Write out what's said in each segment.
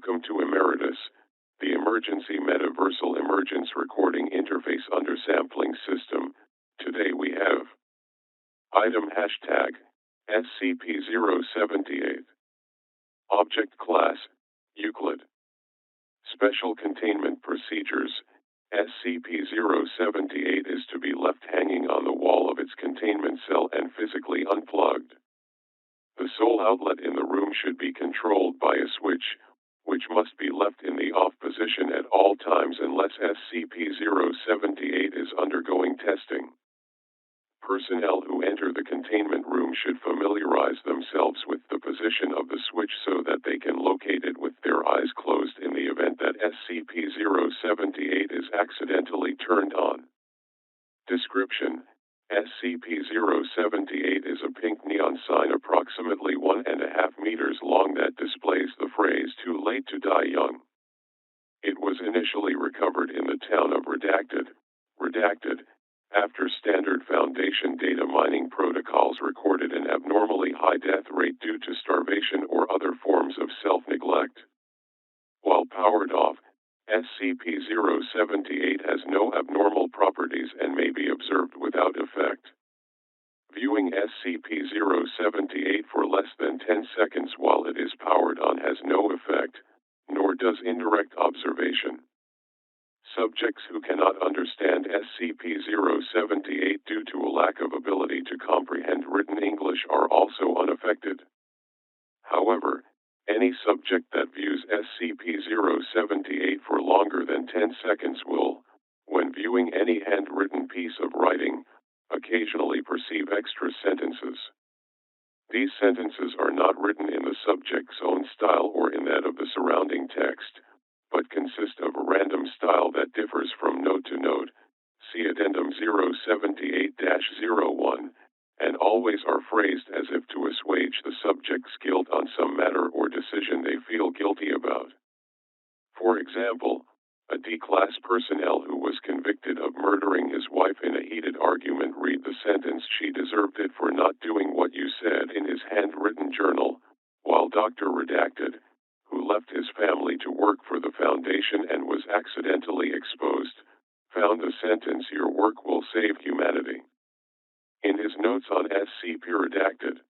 Welcome to Emeritus, the Emergency Metaversal Emergence Recording Interface Undersampling System. Today we have Item Hashtag SCP-078 Object Class Euclid Special Containment Procedures. SCP-078 is to be left hanging on the wall of its containment cell and physically unplugged. The sole outlet in the room should be controlled by a switch, which must be left in the off position at all times unless SCP-078 is undergoing testing. Personnel who enter the containment room should familiarize themselves with the position of the switch so that they can locate it with their eyes closed in the event that SCP-078 is accidentally turned on. Description: SCP-078 is a pink neon sign approximately 1.5 meters long that displays the phrase "Too late to die young." It was initially recovered in the town of Redacted, after Standard Foundation data mining protocols recorded an abnormally high death rate due to starvation or other forms of self-neglect. While powered off, SCP-078 has no abnormal properties and may be observed without effect. Viewing SCP-078 for less than 10 seconds while it is powered on has no effect, nor does indirect observation. Subjects who cannot understand SCP-078 due to a lack of ability to comprehend written English are also unaffected. However, any subject that views SCP-078 for longer than 10 seconds will, when viewing any handwritten piece of writing, occasionally perceive extra sentences. These sentences are not written in the subject's own style or in that of the surrounding text, but consist of a random style that differs from note to note, see Addendum 078-01, and always are phrased as if to assuage the subject's guilt on some matter or decision they feel guilty about. For example, a D-class personnel who was convicted of murdering his wife in a heated argument read the sentence "She deserved it for not doing what you said" in his handwritten journal, while Dr. Redacted, who left his family to work for the Foundation and was accidentally exposed, found the sentence "Your work will save humanity" in his notes on SCP Redacted.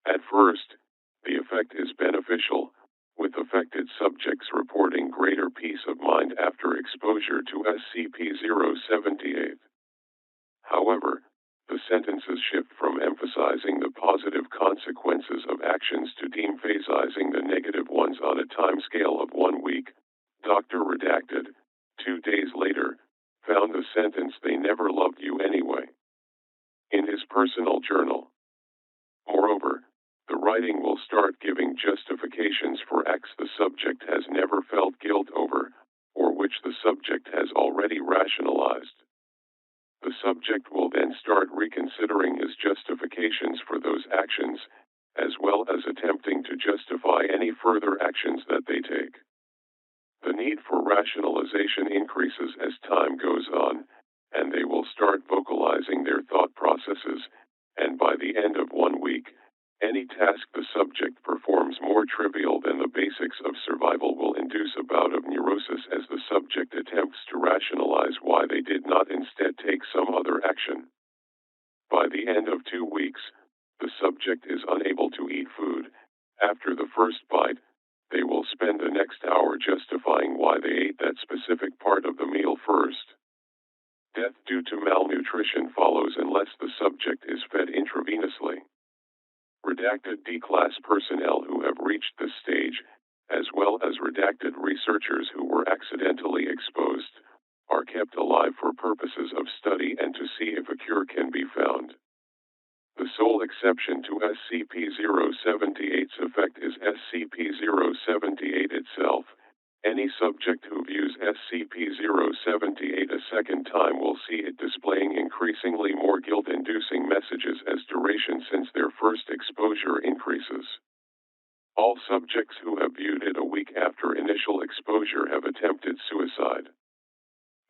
At first, the effect is beneficial, with affected subjects reporting greater peace of mind after exposure to SCP-078. However, the sentences shift from emphasizing the positive consequences of actions to de-emphasizing the negative ones on a timescale of 1 week. Dr. Redacted, 2 days later, found the sentence "They never loved you anyway" in his personal journal. Moreover, the writing will start giving justifications for acts the subject has never felt guilt over, or which the subject has already rationalized. The subject will then start reconsidering his justifications for those actions, as well as attempting to justify any further actions that they take. The need for rationalization increases as time goes on, and they will start vocalizing their thought processes, and by the end of 1 week, any task the subject performs more trivial than the basics of survival will induce a bout of neurosis as the subject attempts to rationalize why they did not instead take some other action. By the end of 2 weeks, the subject is unable to eat food. After the first bite, they will spend the next hour justifying why they ate that specific part of the meal first. Death due to malnutrition follows unless the subject is fed intravenously. Redacted D-class personnel who have reached this stage, as well as redacted researchers who were accidentally exposed, are kept alive for purposes of study and to see if a cure can be found. The sole exception to SCP-078's effect is SCP-078 itself. Any subject who views SCP-078 a second time will see it displaying increasingly more guilt-inducing messages as duration since their first exposure increases. All subjects who have viewed it a week after initial exposure have attempted suicide.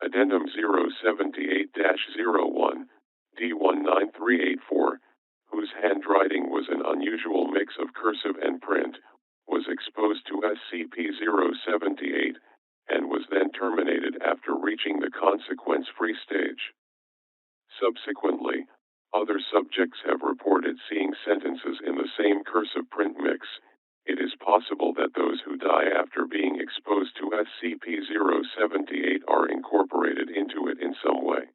Addendum 078-01, D19384, whose handwriting was an unusual mix of cursive and print, was exposed to SCP-078, and was then terminated after reaching the consequence-free stage. Subsequently, other subjects have reported seeing sentences in the same cursive print mix. It is possible that those who die after being exposed to SCP-078 are incorporated into it in some way.